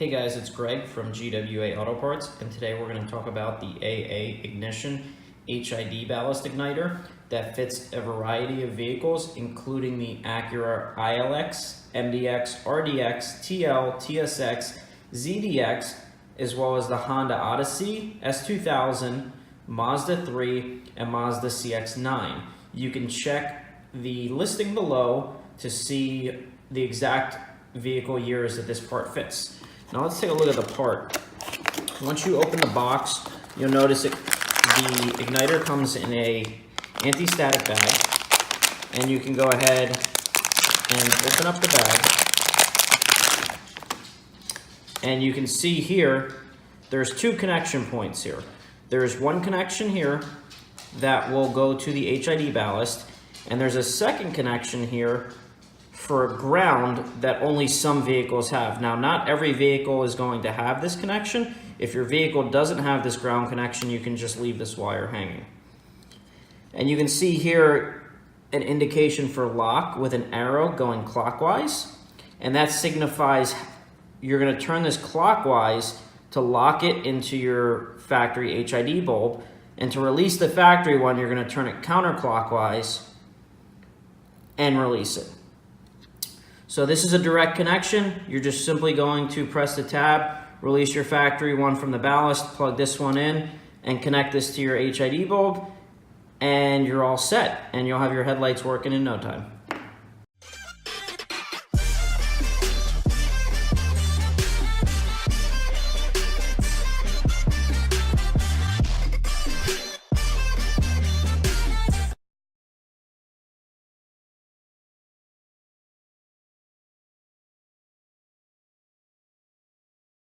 Hey guys, it's Greg from GWA Auto Parts, and today we're going to talk about the AA Ignition HID Ballast Igniter that fits a variety of vehicles, including the Acura ILX, MDX, RDX, TL, TSX, ZDX, as well as the Honda Odyssey, S2000, Mazda 3, and Mazda CX-9. You can check the listing below to see the exact vehicle years that this part fits. Now let's take a look at the part. Once you open the box, you'll notice the igniter comes in a anti-static bag, and you can go ahead and open up the bag. And you can see here, there's two connection points here. There's one connection here that will go to the HID ballast, and there's a second connection here for ground that only some vehicles have. Now, not every vehicle is going to have this connection. If your vehicle doesn't have this ground connection, you can just leave this wire hanging. And you can see here an indication for lock with an arrow going clockwise, and that signifies you're going to turn this clockwise to lock it into your factory HID bulb, and to release the factory one, you're going to turn it counterclockwise and release it. So this is a direct connection. You're just simply going to press the tab, release your factory one from the ballast, plug this one in, and connect this to your HID bulb, and you're all set, and you'll have your headlights working in no time.